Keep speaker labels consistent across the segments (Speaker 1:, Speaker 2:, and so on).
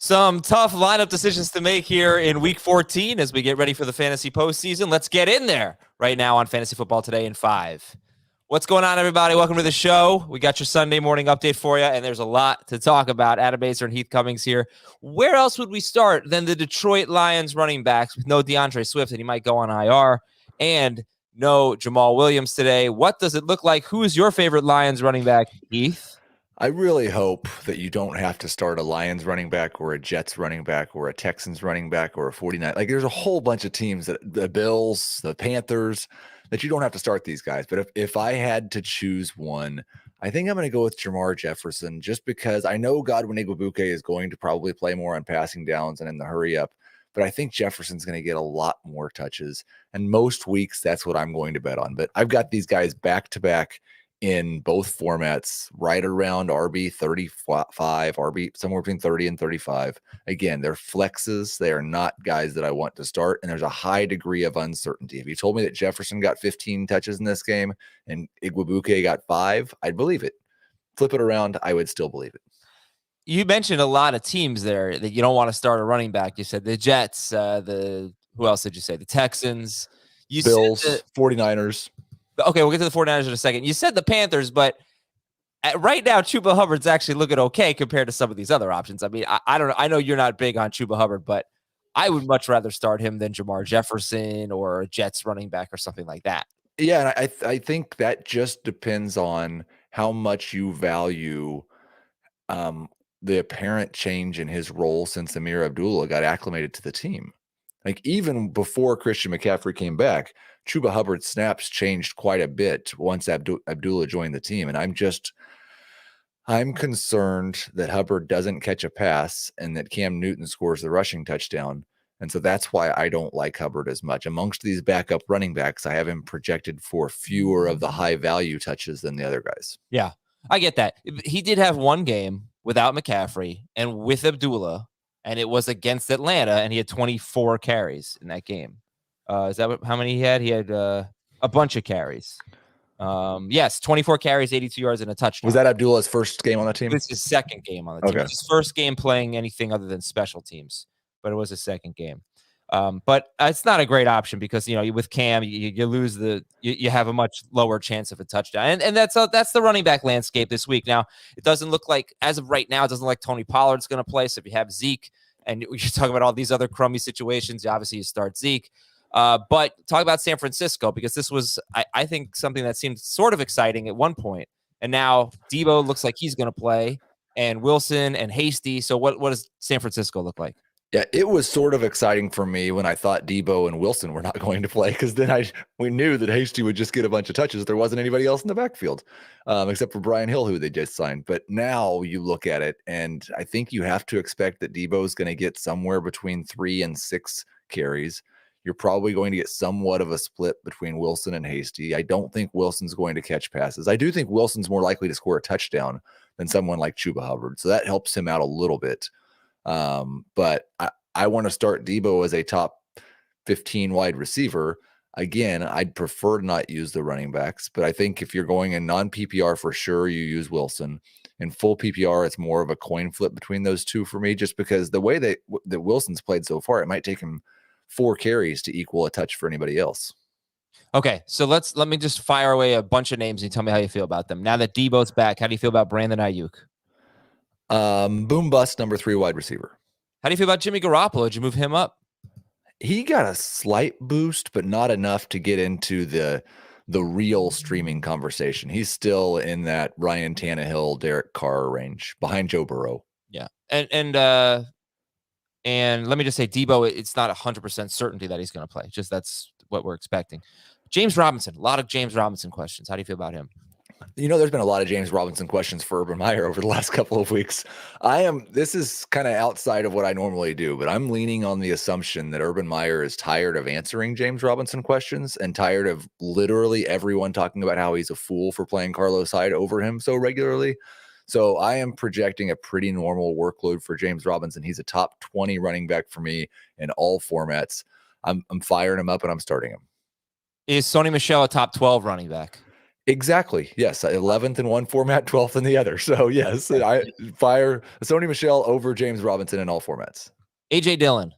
Speaker 1: Some tough lineup decisions to make here in Week 14 as we get ready for the fantasy postseason. Let's get in there right now on Fantasy Football Today in 5. What's going on, everybody? Welcome to the show. We got your Sunday morning update for you, and there's a lot to talk about. Adam Baser and Heath Cummings here. Where else would we start than the Detroit Lions running backs with no DeAndre Swift, and he might go on IR, and no Jamal Williams today? What does it look like? Who is your favorite Lions running back, Heath?
Speaker 2: I really hope that you don't have to start a Lions running back or a Jets running back or a Texans running back or a 49. Like there's a whole bunch of teams, that the Bills, the Panthers, that you don't have to start these guys. But if I had to choose one, I think I'm going to go with Jamar Jefferson, just because I know Godwin Igwebuike is going to probably play more on passing downs and in the hurry up. But I think Jefferson's going to get a lot more touches. And most weeks, that's what I'm going to bet on. But I've got these guys back to back in both formats, right around RB 35, RB somewhere between 30 and 35. Again, they're flexes. They are not guys that I want to start, and there's a high degree of uncertainty. If you told me that Jefferson got 15 touches in this game and Igwebuike got 5, I'd believe it. Flip it around, I would still believe it.
Speaker 1: You mentioned a lot of teams there that you don't want to start a running back. You said the Jets, who else did you say? The Texans.
Speaker 2: Bills, 49ers.
Speaker 1: Okay, we'll get to the 49ers in a second. You said the Panthers, but right now, Chuba Hubbard's actually looking okay compared to some of these other options. I mean, I don't know. I know you're not big on Chuba Hubbard, but I would much rather start him than Jamar Jefferson or a Jets running back or something like that.
Speaker 2: Yeah, and I think that just depends on how much you value the apparent change in his role since Amir Abdullah got acclimated to the team. Like even before Christian McCaffrey came back, Chuba Hubbard's snaps changed quite a bit once Abdullah joined the team. And I'm concerned that Hubbard doesn't catch a pass and that Cam Newton scores the rushing touchdown. And so that's why I don't like Hubbard as much. Amongst these backup running backs, I have him projected for fewer of the high value touches than the other guys.
Speaker 1: Yeah, I get that. He did have one game without McCaffrey and with Abdullah, and it was against Atlanta, and he had 24 carries in that game. Is that how many he had? He had a bunch of carries. Yes, 24 carries, 82 yards, and a touchdown.
Speaker 2: Was that Abdullah's first game on the team?
Speaker 1: It's his second game on the team. It's his first game playing anything other than special teams, but it was his second game. But it's not a great option because, you know, with Cam, you lose you have a much lower chance of a touchdown. And that's the running back landscape this week. Now, it doesn't look like, as of right now, it doesn't look like Tony Pollard's going to play. So if you have Zeke and you're talking about all these other crummy situations, obviously you start Zeke. But talk about San Francisco, because this was, I think, something that seemed sort of exciting at one point. And now DEEBO looks like he's going to play, and Wilson and Hasty. So what does San Francisco look like?
Speaker 2: Yeah, it was sort of exciting for me when I thought DEEBO and Wilson were not going to play, because then we knew that Hasty would just get a bunch of touches. There wasn't anybody else in the backfield except for Brian Hill, who they just signed. But now you look at it, and I think you have to expect that DEEBO is going to get somewhere between 3 and 6 carries. You're probably going to get somewhat of a split between Wilson and Hasty. I don't think Wilson's going to catch passes. I do think Wilson's more likely to score a touchdown than someone like Chuba Hubbard. So that helps him out a little bit. But I want to start DEEBO as a top 15 wide receiver. Again, I'd prefer to not use the running backs, but I think if you're going in non-PPR, for sure, you use Wilson. In full PPR, it's more of a coin flip between those two for me, just because the way that Wilson's played so far, it might take him 4 carries to equal a touch for anybody else.
Speaker 1: Okay, so let me just fire away a bunch of names and tell me how you feel about them. Now that DEEBO's back, how do you feel about Brandon Ayuk?
Speaker 2: Boom bust, number 3 wide receiver.
Speaker 1: How do you feel about Jimmy Garoppolo? Did you move him up?
Speaker 2: He got a slight boost, but not enough to get into the real streaming conversation. He's still in that Ryan Tannehill, Derek Carr range behind Joe Burrow.
Speaker 1: Yeah, and let me just say, DEEBO, it's not 100% certainty that he's going to play. Just that's what we're expecting. James Robinson, a lot of James Robinson questions. How do you feel about him?
Speaker 2: You know, there's been a lot of James Robinson questions for Urban Meyer over the last couple of weeks. This is kind of outside of what I normally do, but I'm leaning on the assumption that Urban Meyer is tired of answering James Robinson questions and tired of literally everyone talking about how he's a fool for playing Carlos Hyde over him so regularly. So I am projecting a pretty normal workload for James Robinson. He's a top 20 running back for me in all formats. I'm firing him up and I'm starting him.
Speaker 1: Is Sony Michel a top 12 running back?
Speaker 2: Exactly. Yes. 11th in one format, 12th in the other. So yes, I fire Sony Michel over James Robinson in all formats.
Speaker 1: AJ Dillon.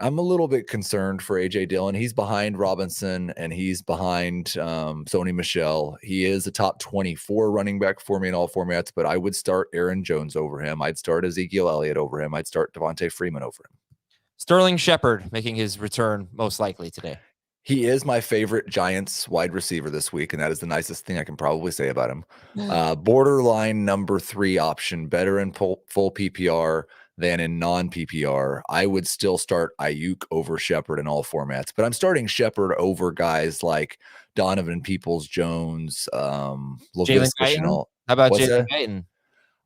Speaker 2: I'm a little bit concerned for AJ Dillon. He's behind Robinson and he's behind Sony Michel. He is a top 24 running back for me in all formats, but I would start Aaron Jones over him. I'd start Ezekiel Elliott over him. I'd start Devontae Freeman over him.
Speaker 1: Sterling Shepard making his return most likely today.
Speaker 2: He is my favorite Giants wide receiver this week, and that is the nicest thing I can probably say about him. Borderline number 3 option, better in full PPR than in non-PPR. I would still start Ayuk over Shepard in all formats, but I'm starting Shepard over guys like Donovan Peoples-Jones,
Speaker 1: Jalen Guyton? How about Jalen Guyton?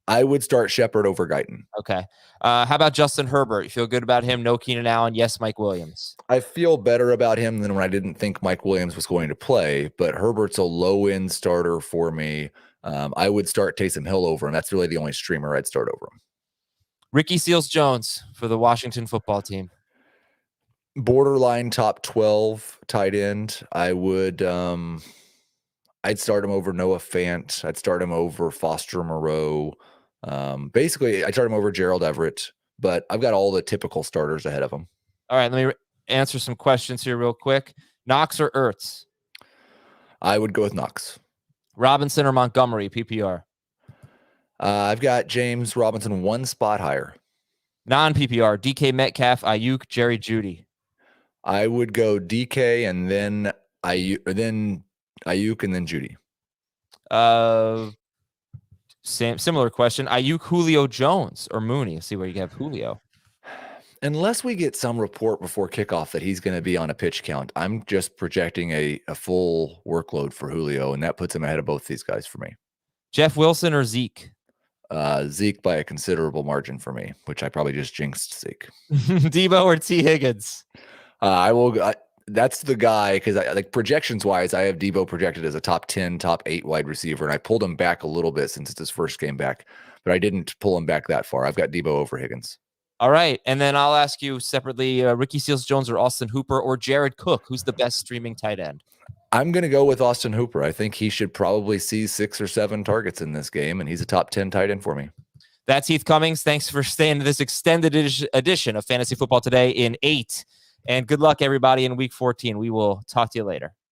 Speaker 2: I would start Shepard over Guyton.
Speaker 1: Okay. How about Justin Herbert? You feel good about him? No Keenan Allen. Yes, Mike Williams.
Speaker 2: I feel better about him than when I didn't think Mike Williams was going to play, but Herbert's a low-end starter for me. I would start Taysom Hill over him. That's really the only streamer I'd start over him.
Speaker 1: Ricky Seals-Jones for the Washington football team.
Speaker 2: Borderline top 12 tight end. I would I'd start him over Noah Fant. I'd start him over Foster Moreau. Basically, I'd start him over Gerald Everett, but I've got all the typical starters ahead of him.
Speaker 1: All right, let me answer some questions here real quick. Knox or Ertz?
Speaker 2: I would go with Knox.
Speaker 1: Robinson or Montgomery, PPR?
Speaker 2: I've got James Robinson one spot higher.
Speaker 1: Non-PPR, DK Metcalf, Ayuk, Jerry Jeudy.
Speaker 2: I would go DK and then Ayuk and then Jeudy.
Speaker 1: Similar question. Ayuk, Julio Jones or Mooney? Let's see where you have Julio.
Speaker 2: Unless we get some report before kickoff that he's going to be on a pitch count, I'm just projecting a full workload for Julio, and that puts him ahead of both these guys for me.
Speaker 1: Jeff Wilson or Zeke?
Speaker 2: Zeke by a considerable margin for me, which I probably just jinxed Zeke.
Speaker 1: DEEBO or T. Higgins?
Speaker 2: That's the guy, because like projections wise, I have DEEBO projected as a top 10, top 8 wide receiver, and I pulled him back a little bit since it's his first game back, but I didn't pull him back that far. I've got DEEBO over Higgins.
Speaker 1: All right, and then I'll ask you separately: Ricky Seals-Jones or Austin Hooper or Jared Cook? Who's the best streaming tight end?
Speaker 2: I'm going to go with Austin Hooper. I think he should probably see 6 or 7 targets in this game, and he's a top 10 tight end for me.
Speaker 1: That's Heath Cummings. Thanks for staying to this extended edition of Fantasy Football Today in 8. And good luck, everybody, in Week 14. We will talk to you later.